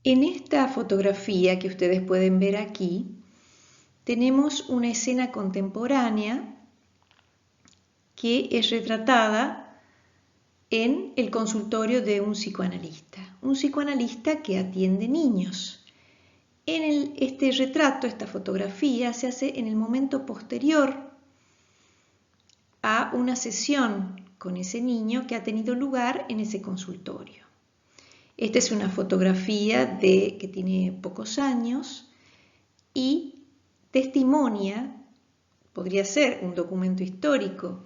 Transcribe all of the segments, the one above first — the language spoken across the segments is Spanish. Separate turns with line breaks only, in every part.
En esta fotografía que ustedes pueden ver aquí, tenemos una escena contemporánea que es retratada en el consultorio de un psicoanalista que atiende niños. Este retrato, esta fotografía, se hace en el momento posterior a una sesión con ese niño que ha tenido lugar en ese consultorio. Esta es una fotografía que tiene pocos años y testimonia, podría ser un documento histórico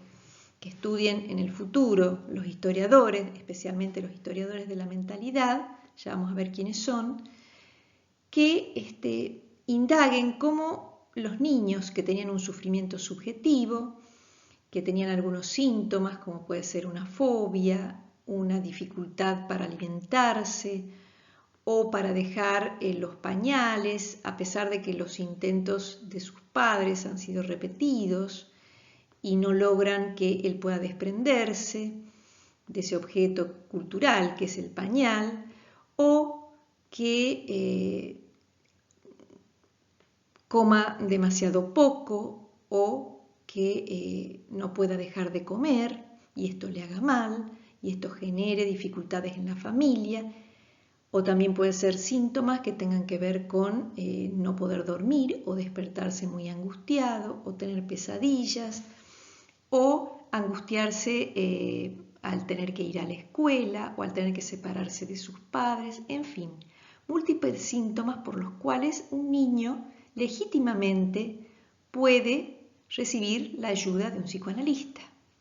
que estudien en el futuro los historiadores, especialmente los historiadores de la mentalidad, ya vamos a ver quiénes son, que indaguen cómo los niños que tenían un sufrimiento subjetivo, que tenían algunos síntomas como puede ser una fobia, una dificultad para alimentarse o para dejar los pañales, a pesar de que los intentos de sus padres han sido repetidos y no logran que él pueda desprenderse de ese objeto cultural que es el pañal, o que coma demasiado poco o que no pueda dejar de comer y esto le haga mal y esto genere dificultades en la familia, o también puede ser síntomas que tengan que ver con no poder dormir o despertarse muy angustiado o tener pesadillas o angustiarse al tener que ir a la escuela o al tener que separarse de sus padres, en fin, múltiples síntomas por los cuales un niño legítimamente puede recibir la ayuda de un psicoanalista.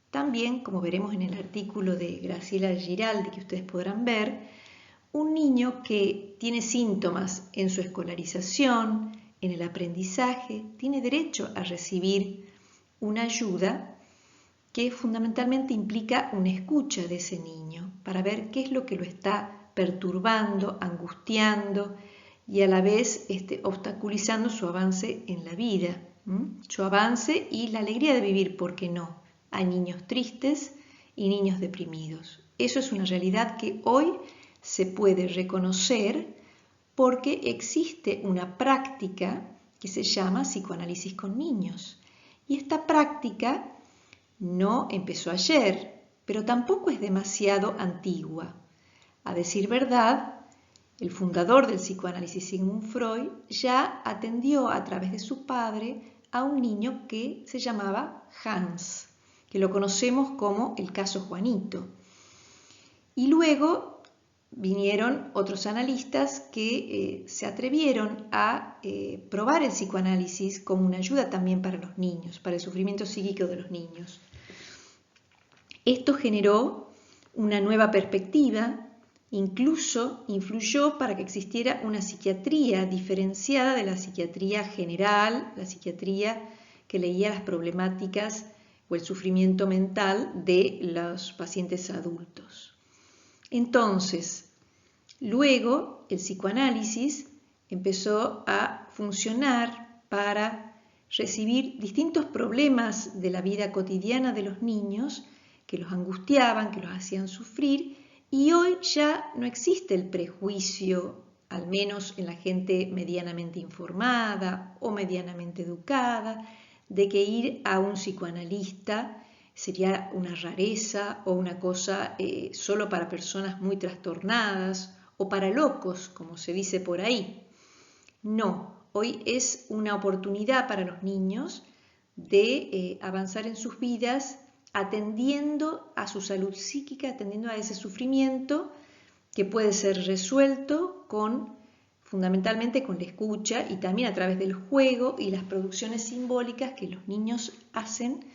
También, como veremos en el artículo de Graciela Giraldi que ustedes podrán ver, un niño que tiene síntomas en su escolarización, en el aprendizaje, tiene derecho a recibir una ayuda que fundamentalmente implica una escucha de ese niño para ver qué es lo que lo está perturbando, angustiando y a la vez obstaculizando su avance en la vida, su avance y la alegría de vivir, ¿por qué no? Hay niños tristes y niños deprimidos. Eso es una realidad que hoy se puede reconocer porque existe una práctica que se llama psicoanálisis con niños. Y esta práctica no empezó ayer, pero tampoco es demasiado antigua. A decir verdad, el fundador del psicoanálisis, Sigmund Freud, ya atendió a través de su padre a un niño que se llamaba Hans, que lo conocemos como el caso Juanito. Y luego vinieron otros analistas que se atrevieron a probar el psicoanálisis como una ayuda también para los niños, para el sufrimiento psíquico de los niños. Esto generó una nueva perspectiva, incluso influyó para que existiera una psiquiatría diferenciada de la psiquiatría general, la psiquiatría que leía las problemáticas o el sufrimiento mental de los pacientes adultos. Entonces, luego el psicoanálisis empezó a funcionar para recibir distintos problemas de la vida cotidiana de los niños que los angustiaban, que los hacían sufrir, y hoy ya no existe el prejuicio, al menos en la gente medianamente informada o medianamente educada, de que ir a un psicoanalista sería una rareza o una cosa solo para personas muy trastornadas o para locos, como se dice por ahí. No, hoy es una oportunidad para los niños de avanzar en sus vidas atendiendo a su salud psíquica, atendiendo a ese sufrimiento que puede ser resuelto fundamentalmente con la escucha y también a través del juego y las producciones simbólicas que los niños hacen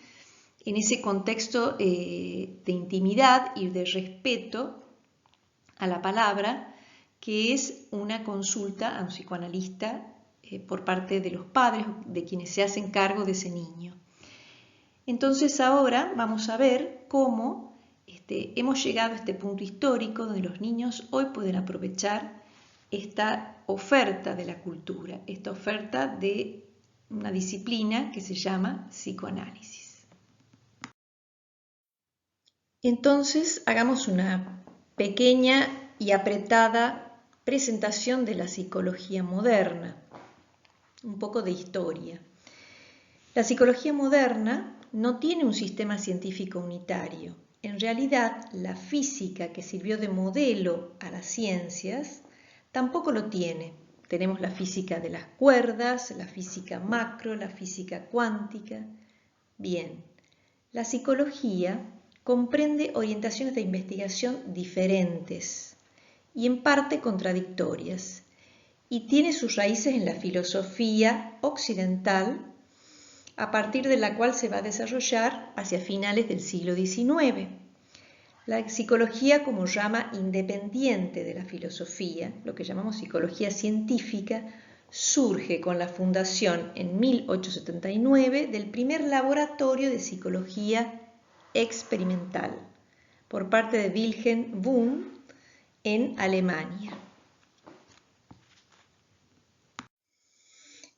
en ese contexto de intimidad y de respeto a la palabra, que es una consulta a un psicoanalista por parte de los padres, de quienes se hacen cargo de ese niño. Entonces ahora vamos a ver cómo hemos llegado a este punto histórico donde los niños hoy pueden aprovechar esta oferta de la cultura, esta oferta de una disciplina que se llama psicoanálisis. Entonces hagamos una pequeña y apretada presentación de la psicología moderna. Un poco de historia. La psicología moderna no tiene un sistema científico unitario. En realidad, la física que sirvió de modelo a las ciencias tampoco lo tiene. Tenemos la física de las cuerdas, la física macro, la física cuántica. Bien, la psicología comprende orientaciones de investigación diferentes y en parte contradictorias, y tiene sus raíces en la filosofía occidental, a partir de la cual se va a desarrollar hacia finales del siglo XIX. La psicología como rama independiente de la filosofía, lo que llamamos psicología científica, surge con la fundación en 1879 del primer laboratorio de psicología experimental por parte de Wilhelm Wundt en Alemania.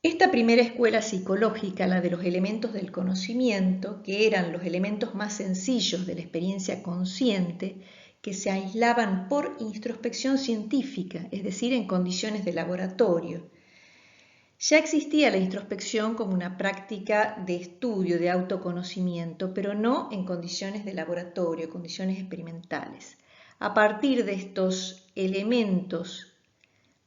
Esta primera escuela psicológica, la de los elementos del conocimiento, que eran los elementos más sencillos de la experiencia consciente, que se aislaban por introspección científica, es decir, en condiciones de laboratorio. Ya existía la introspección como una práctica de estudio, de autoconocimiento, pero no en condiciones de laboratorio, condiciones experimentales. A partir de estos elementos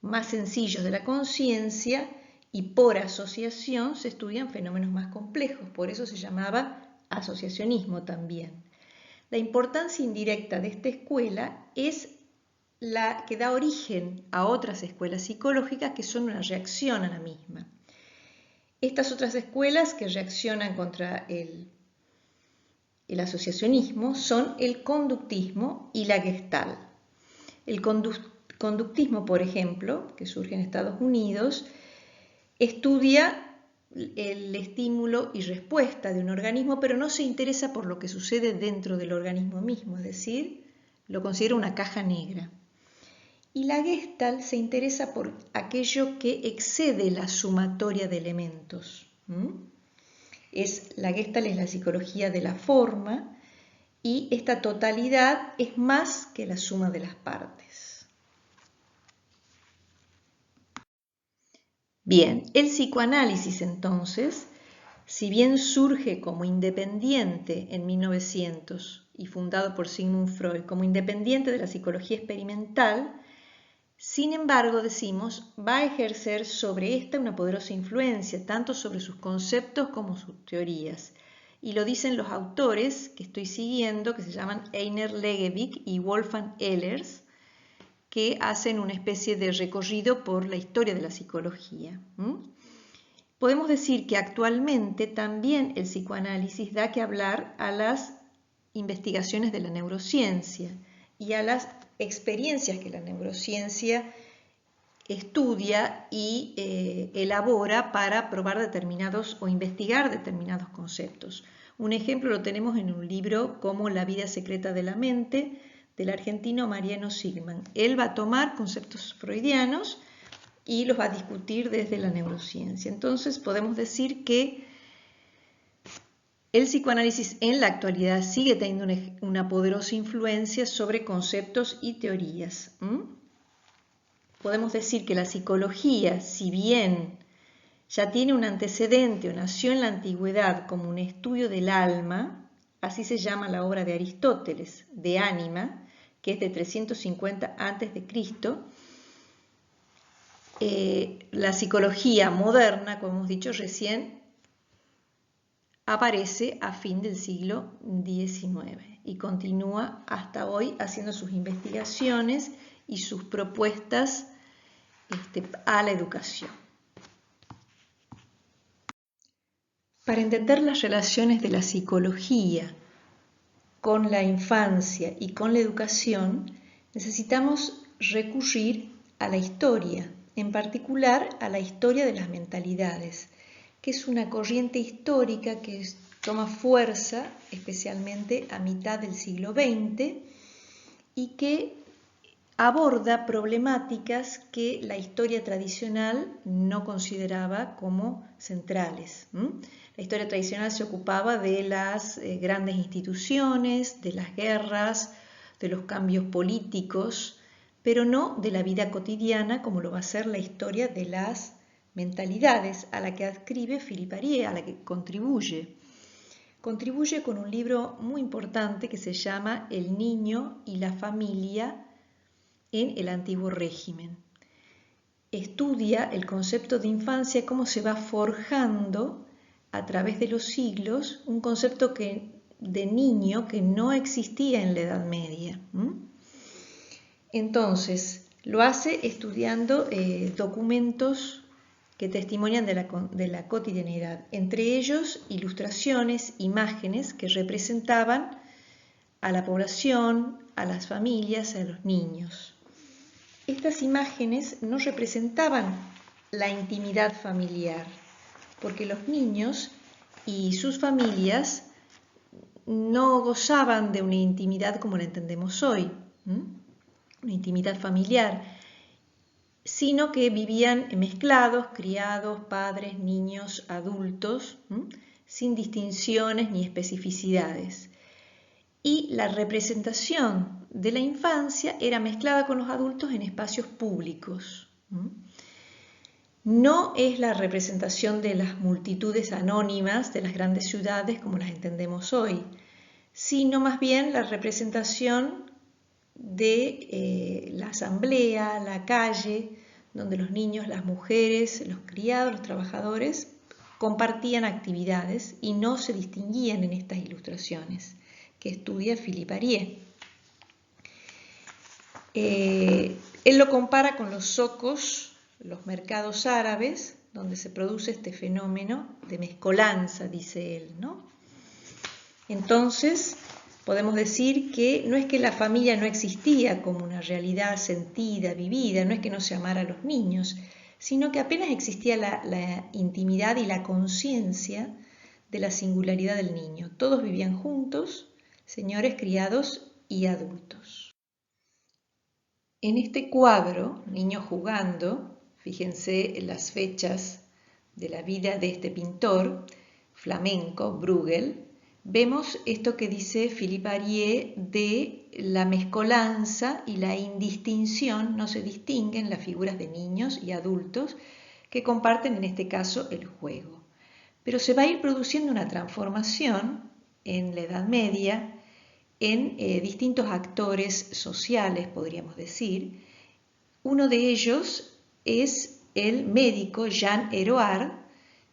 más sencillos de la conciencia, y por asociación se estudian fenómenos más complejos, por eso se llamaba asociacionismo también. La importancia indirecta de esta escuela es la que da origen a otras escuelas psicológicas que son una reacción a la misma. Estas otras escuelas que reaccionan contra el asociacionismo son el conductismo y la Gestalt. El conductismo, por ejemplo, que surge en Estados Unidos, estudia el estímulo y respuesta de un organismo, pero no se interesa por lo que sucede dentro del organismo mismo, es decir, lo considera una caja negra. Y la Gestalt se interesa por aquello que excede la sumatoria de elementos. La Gestalt es la psicología de la forma y esta totalidad es más que la suma de las partes. Bien, el psicoanálisis entonces, si bien surge como independiente en 1900 y fundado por Sigmund Freud, como independiente de la psicología experimental, sin embargo, decimos, va a ejercer sobre esta una poderosa influencia, tanto sobre sus conceptos como sus teorías. Y lo dicen los autores que estoy siguiendo, que se llaman Einer Leggevick y Wolfgang Ehlers, que hacen una especie de recorrido por la historia de la psicología. Podemos decir que actualmente también el psicoanálisis da que hablar a las investigaciones de la neurociencia y a las experiencias que la neurociencia estudia y elabora para probar determinados o investigar determinados conceptos. Un ejemplo lo tenemos en un libro como La vida secreta de la mente, del argentino Mariano Sigman. Él va a tomar conceptos freudianos y los va a discutir desde la neurociencia. Entonces podemos decir que el psicoanálisis en la actualidad sigue teniendo una poderosa influencia sobre conceptos y teorías. Podemos decir que la psicología, si bien ya tiene un antecedente o nació en la antigüedad como un estudio del alma, así se llama la obra de Aristóteles, de Ánima, que es de 350 a.C., la psicología moderna, como hemos dicho recién, aparece a fin del siglo XIX y continúa hasta hoy haciendo sus investigaciones y sus propuestas a la educación. Para entender las relaciones de la psicología con la infancia y con la educación, necesitamos recurrir a la historia, en particular a la historia de las mentalidades, que es una corriente histórica que toma fuerza especialmente a mitad del siglo XX y que aborda problemáticas que la historia tradicional no consideraba como centrales. La historia tradicional se ocupaba de las grandes instituciones, de las guerras, de los cambios políticos, pero no de la vida cotidiana como lo va a ser la historia de las mentalidades a la que adscribe Philippe Arié, a la que contribuye. Contribuye con un libro muy importante que se llama El niño y la familia en el antiguo régimen. Estudia el concepto de infancia, cómo se va forjando a través de los siglos un concepto de niño que no existía en la Edad Media. Entonces, lo hace estudiando documentos que testimonian de la cotidianidad, entre ellos ilustraciones, imágenes que representaban a la población, a las familias, a los niños. Estas imágenes no representaban la intimidad familiar, porque los niños y sus familias no gozaban de una intimidad como la entendemos hoy, una intimidad familiar, sino que vivían mezclados, criados, padres, niños, adultos, sin distinciones ni especificidades. Y la representación de la infancia era mezclada con los adultos en espacios públicos. No es la representación de las multitudes anónimas de las grandes ciudades como las entendemos hoy, sino más bien la representación de la asamblea, la calle, donde los niños, las mujeres, los criados, los trabajadores compartían actividades y no se distinguían en estas ilustraciones que estudia Philippe Arié. Él lo compara con los zocos, los mercados árabes, donde se produce este fenómeno de mezcolanza, dice él, ¿no? Entonces, podemos decir que no es que la familia no existía como una realidad sentida, vivida, no es que no se amara a los niños, sino que apenas existía la intimidad y la conciencia de la singularidad del niño. Todos vivían juntos, señores, criados y adultos. En este cuadro, Niños jugando, fíjense en las fechas de la vida de este pintor flamenco, Bruegel, vemos esto que dice Philippe Arié de la mezcolanza y la indistinción, no se distinguen las figuras de niños y adultos que comparten en este caso el juego. Pero se va a ir produciendo una transformación en la Edad Media en distintos actores sociales, podríamos decir. Uno de ellos es el médico Jean Héroard,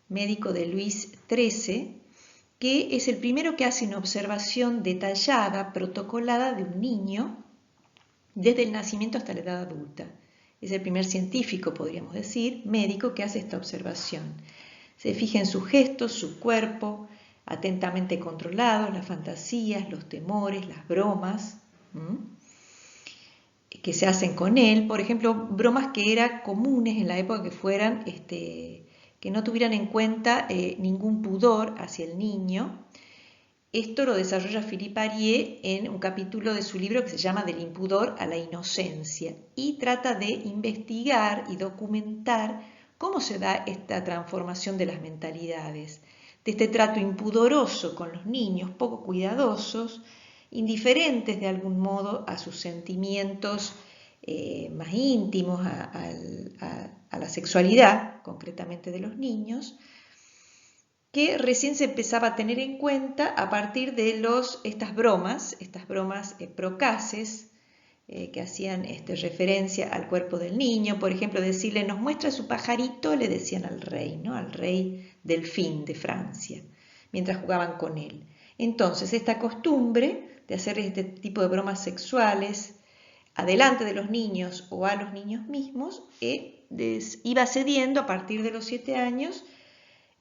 médico de Luis XIII, que es el primero que hace una observación detallada, protocolada de un niño desde el nacimiento hasta la edad adulta. Es el primer científico, podríamos decir, médico que hace esta observación. Se fija en sus gestos, su cuerpo, atentamente controlados, las fantasías, los temores, las bromas que se hacen con él. Por ejemplo, bromas que eran comunes en la época que fueran que no tuvieran en cuenta ningún pudor hacia el niño. Esto lo desarrolla Philippe Arié en un capítulo de su libro que se llama Del impudor a la inocencia y trata de investigar y documentar cómo se da esta transformación de las mentalidades, de este trato impudoroso con los niños, poco cuidadosos, indiferentes de algún modo a sus sentimientos más íntimos, a la sexualidad, concretamente de los niños, que recién se empezaba a tener en cuenta a partir de estas bromas procaces que hacían referencia al cuerpo del niño. Por ejemplo, decirle, nos muestra su pajarito, le decían al rey, ¿no? Al rey Delfín de Francia, mientras jugaban con él. Entonces, esta costumbre de hacer este tipo de bromas sexuales adelante de los niños o a los niños mismos iba cediendo a partir de los 7 años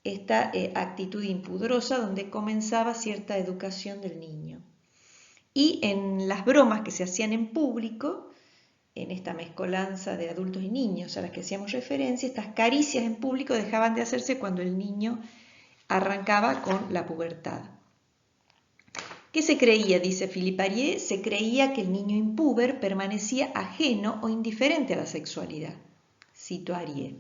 esta actitud impudorosa donde comenzaba cierta educación del niño. Y en las bromas que se hacían en público, en esta mezcolanza de adultos y niños a las que hacíamos referencia, estas caricias en público dejaban de hacerse cuando el niño arrancaba con la pubertad. ¿Qué se creía? Dice Philippe Arié, se creía que el niño impúber permanecía ajeno o indiferente a la sexualidad. Cito a Arié.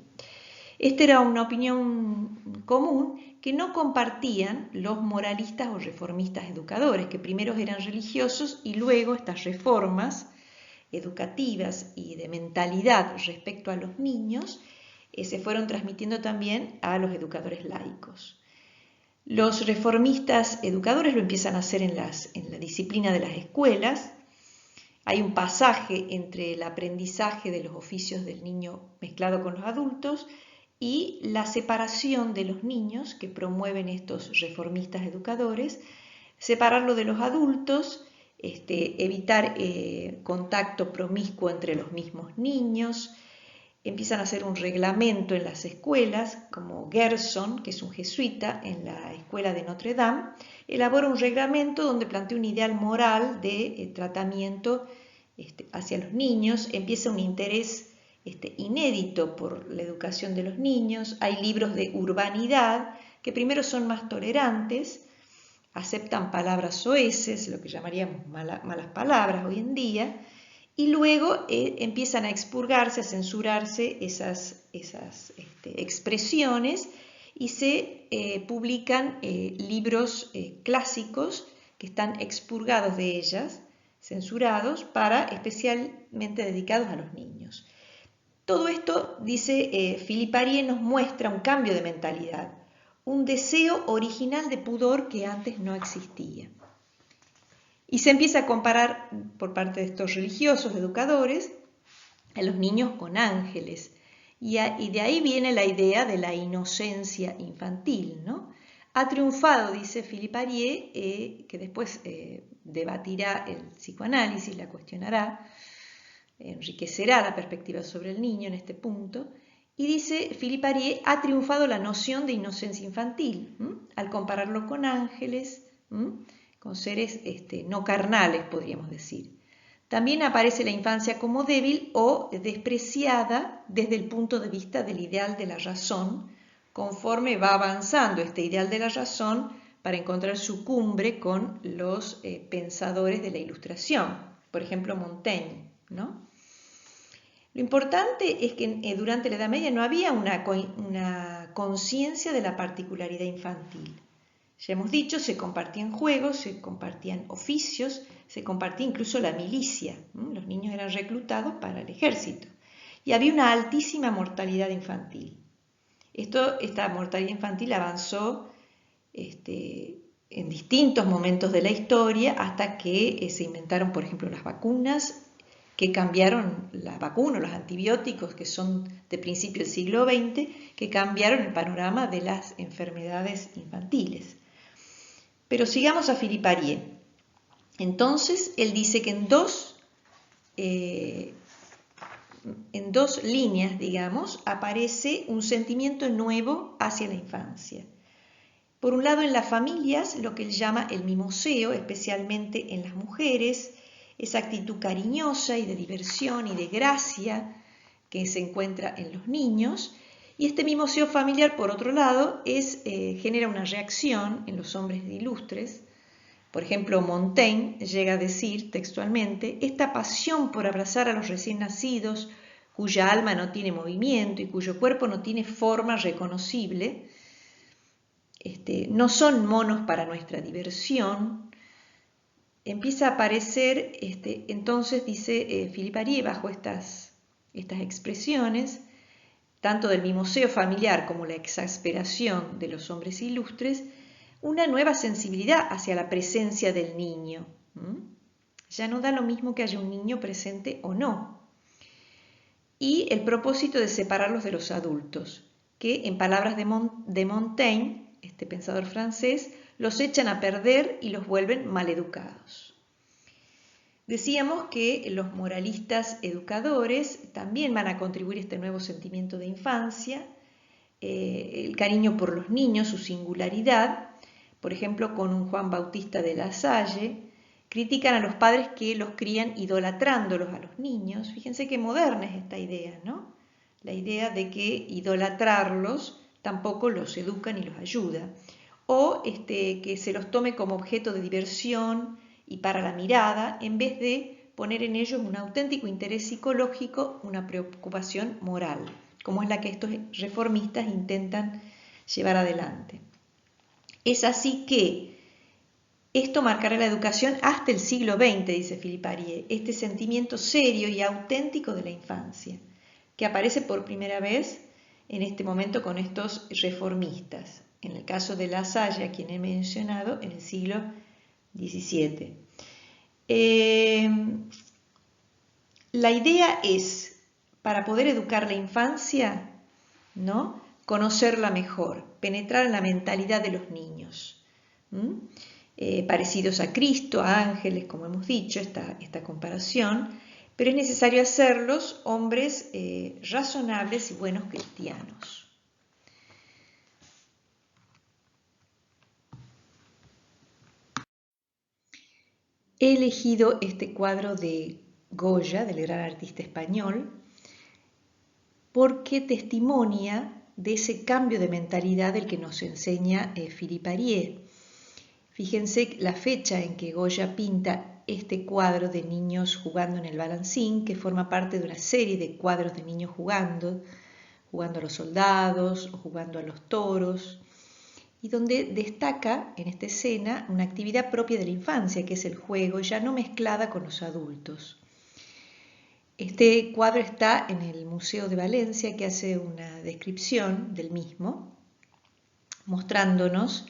Esta era una opinión común que no compartían los moralistas o reformistas educadores, que primero eran religiosos y luego estas reformas educativas y de mentalidad respecto a los niños se fueron transmitiendo también a los educadores laicos. Los reformistas educadores lo empiezan a hacer en la disciplina de las escuelas. Hay un pasaje entre el aprendizaje de los oficios del niño mezclado con los adultos y la separación de los niños que promueven estos reformistas educadores, separarlo de los adultos, evitar contacto promiscuo entre los mismos niños. Empiezan a hacer un reglamento en las escuelas, como Gerson, que es un jesuita en la escuela de Notre Dame, elabora un reglamento donde plantea un ideal moral de tratamiento hacia los niños. Empieza un interés inédito por la educación de los niños. Hay libros de urbanidad que primero son más tolerantes, aceptan palabras soeces, lo que llamaríamos malas palabras hoy en día, y luego empiezan a expurgarse, a censurarse esas expresiones y se publican libros clásicos que están expurgados de ellas, censurados, especialmente dedicados a los niños. Todo esto, dice Philippe Arié, nos muestra un cambio de mentalidad, un deseo original de pudor que antes no existía. Y se empieza a comparar por parte de estos religiosos educadores a los niños con ángeles. Y de ahí viene la idea de la inocencia infantil, ¿no? Ha triunfado, dice Philippe Arié, que después debatirá el psicoanálisis, la cuestionará, enriquecerá la perspectiva sobre el niño en este punto. Y dice Philippe Arié, ha triunfado la noción de inocencia infantil, al compararlo con ángeles, con seres no carnales, podríamos decir. También aparece la infancia como débil o despreciada desde el punto de vista del ideal de la razón, conforme va avanzando este ideal de la razón para encontrar su cumbre con los pensadores de la Ilustración, por ejemplo Montaigne, ¿no? Lo importante es que durante la Edad Media no había una conciencia de la particularidad infantil. Ya hemos dicho, se compartían juegos, se compartían oficios, se compartía incluso la milicia. Los niños eran reclutados para el ejército. Y había una altísima mortalidad infantil. Esta mortalidad infantil avanzó en distintos momentos de la historia hasta que se inventaron, por ejemplo, las vacunas, que cambiaron las vacunas, los antibióticos, que son de principio del siglo XX, que cambiaron el panorama de las enfermedades infantiles. Pero sigamos a Philippe Arié. Entonces, él dice que en dos líneas, digamos, aparece un sentimiento nuevo hacia la infancia. Por un lado, en las familias, lo que él llama el mimoseo, especialmente en las mujeres, esa actitud cariñosa y de diversión y de gracia que se encuentra en los niños. Y este mimoseo familiar, por otro lado, genera una reacción en los hombres ilustres. Por ejemplo, Montaigne llega a decir textualmente, esta pasión por abrazar a los recién nacidos, cuya alma no tiene movimiento y cuyo cuerpo no tiene forma reconocible, no son monos para nuestra diversión. Empieza a aparecer, entonces dice Philippe Arié, bajo estas expresiones, tanto del mimoseo familiar como la exasperación de los hombres ilustres, una nueva sensibilidad hacia la presencia del niño. Ya no da lo mismo que haya un niño presente o no. Y el propósito de separarlos de los adultos, que en palabras de Montaigne, este pensador francés, los echan a perder y los vuelven maleducados. Decíamos que los moralistas educadores también van a contribuir a este nuevo sentimiento de infancia, el cariño por los niños, su singularidad. Por ejemplo, con un Juan Bautista de La Salle, critican a los padres que los crían idolatrándolos a los niños. Fíjense qué moderna es esta idea, ¿no? La idea de que idolatrarlos tampoco los educa ni los ayuda. O que se los tome como objeto de diversión y para la mirada, en vez de poner en ellos un auténtico interés psicológico, una preocupación moral, como es la que estos reformistas intentan llevar adelante. Es así que Esto marcará la educación hasta el siglo XX, dice Philippe Arié, este sentimiento serio y auténtico de la infancia, que aparece por primera vez en este momento con estos reformistas. En el caso de La Salle, a quien he mencionado, en el siglo XVII. La idea es, para poder educar la infancia, ¿no?, conocerla mejor, penetrar en la mentalidad de los niños, parecidos a Cristo, a ángeles, como hemos dicho, esta comparación, pero es necesario hacerlos hombres razonables y buenos cristianos. He elegido este cuadro de Goya, del gran artista español, porque testimonia de ese cambio de mentalidad del que nos enseña Philippe Arié. Fíjense la fecha en que Goya pinta este cuadro de niños jugando en el balancín, que forma parte de una serie de cuadros de niños jugando a los soldados o jugando a los toros, y donde destaca en esta escena una actividad propia de la infancia, que es el juego, ya no mezclada con los adultos. Este cuadro está en el Museo de Valencia, que hace una descripción del mismo, mostrándonos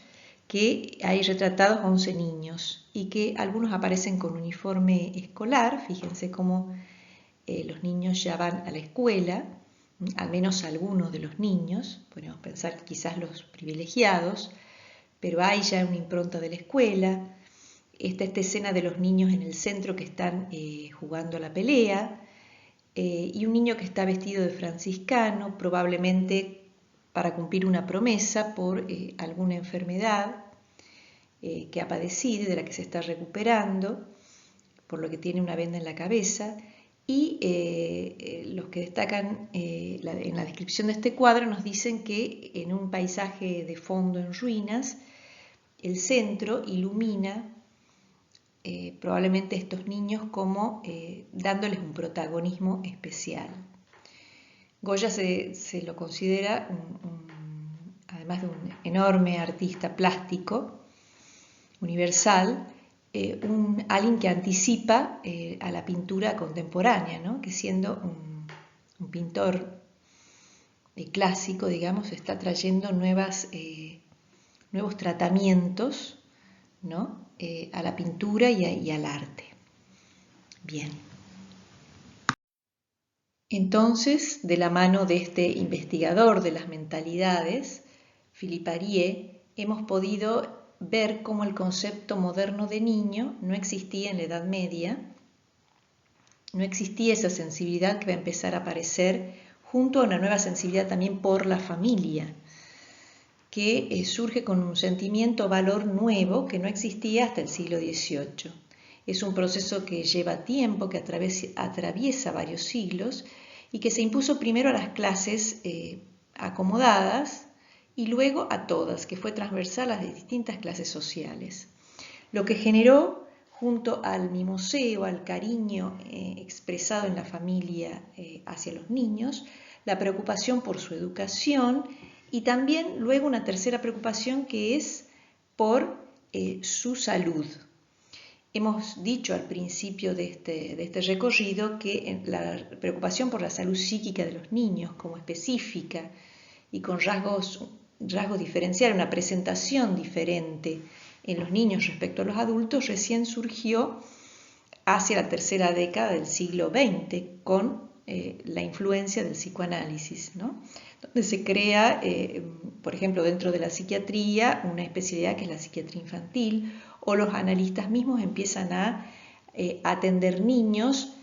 que hay retratados 11 niños y que algunos aparecen con uniforme escolar. Fíjense cómo los niños ya van a la escuela, al menos algunos de los niños, podemos pensar que quizás los privilegiados, pero hay ya una impronta de la escuela. Está esta escena de los niños en el centro que están jugando a la pelea, y un niño que está vestido de franciscano, probablemente para cumplir una promesa por alguna enfermedad que ha padecido y de la que se está recuperando, por lo que tiene una venda en la cabeza. Y los que destacan en la descripción de este cuadro nos dicen que en un paisaje de fondo en ruinas, el centro ilumina probablemente estos niños como dándoles un protagonismo especial. Goya se lo considera, además de un enorme artista plástico, universal, alguien que anticipa a la pintura contemporánea, ¿no?, que siendo un pintor clásico, digamos, está trayendo nuevos tratamientos, ¿no?, a la pintura y al arte. Bien. Entonces, de la mano de este investigador de las mentalidades, Philippe Arié, hemos podido ver cómo el concepto moderno de niño no existía en la Edad Media, no existía esa sensibilidad que va a empezar a aparecer junto a una nueva sensibilidad también por la familia, que surge con un sentimiento valor nuevo que no existía hasta el siglo XVIII. Es un proceso que lleva tiempo, que atraviesa varios siglos y que se impuso primero a las clases acomodadas y luego a todas, que fue transversal a las distintas clases sociales. Lo que generó, junto al mimoseo, al cariño expresado en la familia hacia los niños, la preocupación por su educación y también luego una tercera preocupación que es por su salud. Hemos dicho al principio de este recorrido que la preocupación por la salud psíquica de los niños como específica y con rasgos diferenciales, una presentación diferente en los niños respecto a los adultos, recién surgió hacia la tercera década del siglo XX con la influencia del psicoanálisis, ¿no?, donde se crea, por ejemplo, dentro de la psiquiatría, una especialidad que es la psiquiatría infantil, o los analistas mismos empiezan a atender niños,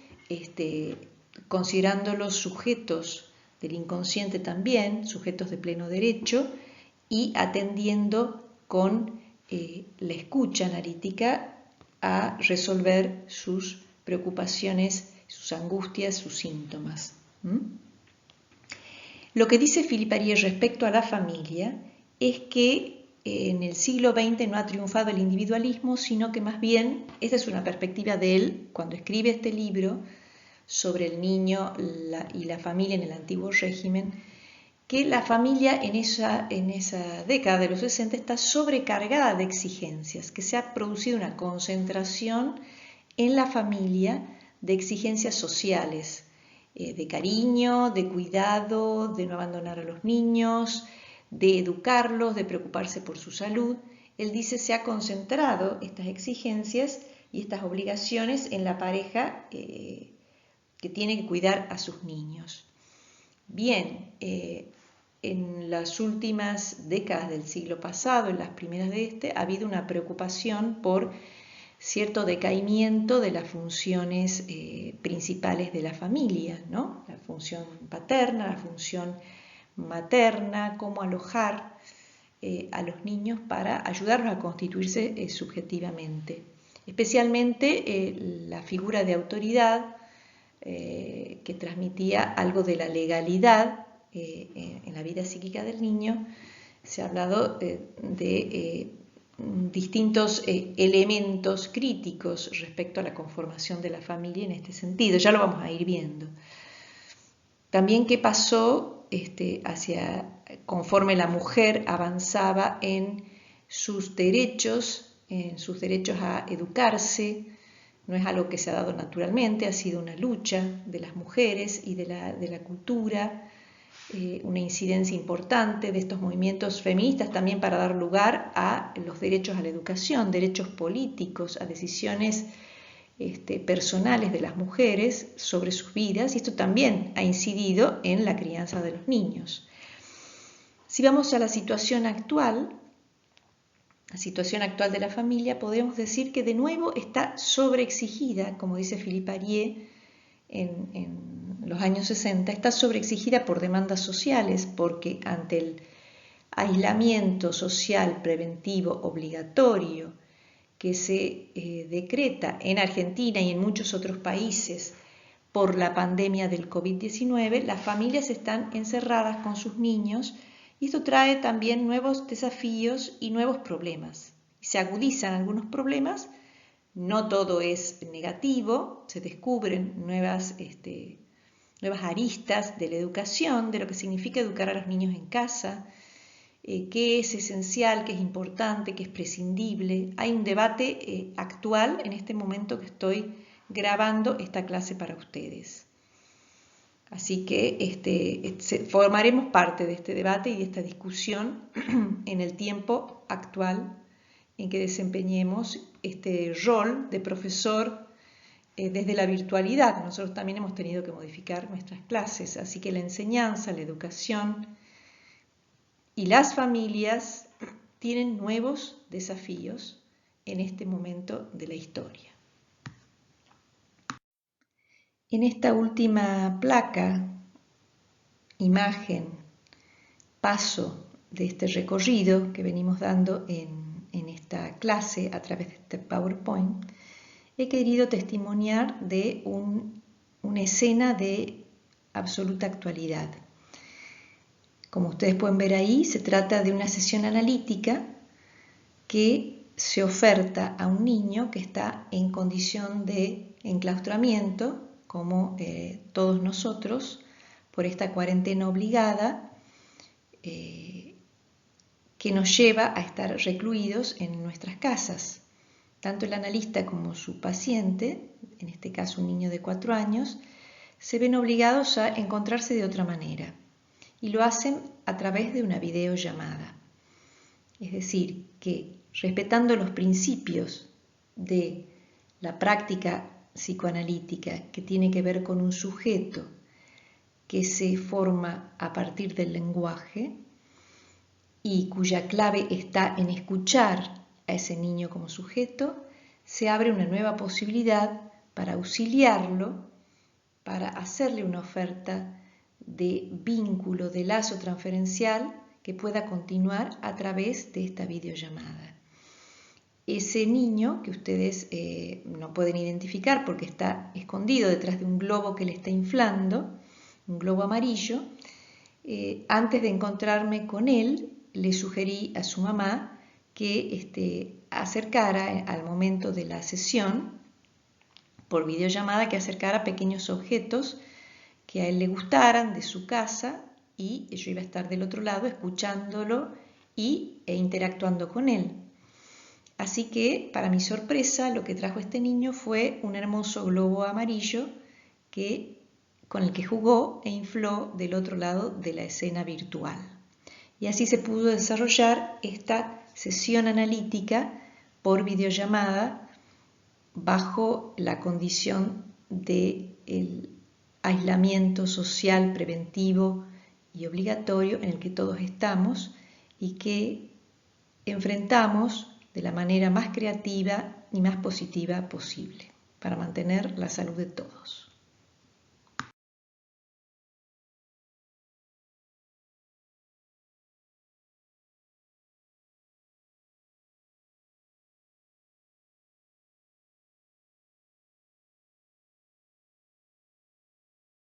considerándolos sujetos del inconsciente también, sujetos de pleno derecho, y atendiendo con la escucha analítica a resolver sus preocupaciones, sus angustias, sus síntomas. Lo que dice Philippe Arié respecto a la familia es que en el siglo XX no ha triunfado el individualismo, sino que más bien, esta es una perspectiva de él cuando escribe este libro sobre el niño y la familia en el antiguo régimen, que la familia en esa década de los 60 está sobrecargada de exigencias, que se ha producido una concentración en la familia de exigencias sociales, de cariño, de cuidado, de no abandonar a los niños, de educarlos, de preocuparse por su salud. Él dice se ha concentrado estas exigencias y estas obligaciones en la pareja que tiene que cuidar a sus niños. Bien, en las últimas décadas del siglo pasado, en las primeras de este, ha habido una preocupación por cierto decaimiento de las funciones principales de la familia, ¿no? La función paterna, la función materna, cómo alojar a los niños para ayudarlos a constituirse subjetivamente. Especialmente la figura de autoridad que transmitía algo de la legalidad en la vida psíquica del niño. Se ha hablado de distintos elementos críticos respecto a la conformación de la familia en este sentido. Ya lo vamos a ir viendo. También qué pasó conforme la mujer avanzaba en sus derechos a educarse. No es algo que se ha dado naturalmente, ha sido una lucha de las mujeres y de la cultura, una incidencia importante de estos movimientos feministas también para dar lugar a los derechos a la educación, derechos políticos, a decisiones personales de las mujeres sobre sus vidas, y esto también ha incidido en la crianza de los niños. Si vamos a la situación actual de la familia, podemos decir que de nuevo está sobreexigida, como dice Philippe Arié en los años 60, está sobreexigida por demandas sociales, porque ante el aislamiento social preventivo obligatorio que se decreta en Argentina y en muchos otros países por la pandemia del COVID-19, las familias están encerradas con sus niños y esto trae también nuevos desafíos y nuevos problemas. Se agudizan algunos problemas, no todo es negativo, se descubren nuevas aristas de la educación, de lo que significa educar a los niños en casa, qué es esencial, qué es importante, qué es prescindible. Hay un debate actual en este momento que estoy grabando esta clase para ustedes. Así que formaremos parte de este debate y de esta discusión en el tiempo actual en que desempeñemos este rol de profesor desde la virtualidad. Nosotros también hemos tenido que modificar nuestras clases, así que la enseñanza, la educación y las familias tienen nuevos desafíos en este momento de la historia. En esta última placa, imagen, paso de este recorrido que venimos dando en esta clase a través de este PowerPoint, he querido testimoniar de una escena de absoluta actualidad. Como ustedes pueden ver ahí, se trata de una sesión analítica que se oferta a un niño que está en condición de enclaustramiento, como todos nosotros, por esta cuarentena obligada que nos lleva a estar recluidos en nuestras casas. Tanto el analista como su paciente, en este caso un niño de 4 años, se ven obligados a encontrarse de otra manera y lo hacen a través de una videollamada. Es decir, que respetando los principios de la práctica psicoanalítica que tiene que ver con un sujeto que se forma a partir del lenguaje y cuya clave está en escuchar a ese niño como sujeto, se abre una nueva posibilidad para auxiliarlo, para hacerle una oferta de vínculo, de lazo transferencial que pueda continuar a través de esta videollamada. Ese niño que ustedes no pueden identificar porque está escondido detrás de un globo que le está inflando, un globo amarillo, antes de encontrarme con él, le sugerí a su mamá que acercara al momento de la sesión por videollamada, que acercara pequeños objetos que a él le gustaran de su casa y yo iba a estar del otro lado escuchándolo e interactuando con él. Así que, para mi sorpresa, lo que trajo este niño fue un hermoso globo amarillo con el que jugó e infló del otro lado de la escena virtual. Y así se pudo desarrollar esta sesión analítica por videollamada bajo la condición del aislamiento social preventivo y obligatorio en el que todos estamos y que enfrentamos de la manera más creativa y más positiva posible para mantener la salud de todos.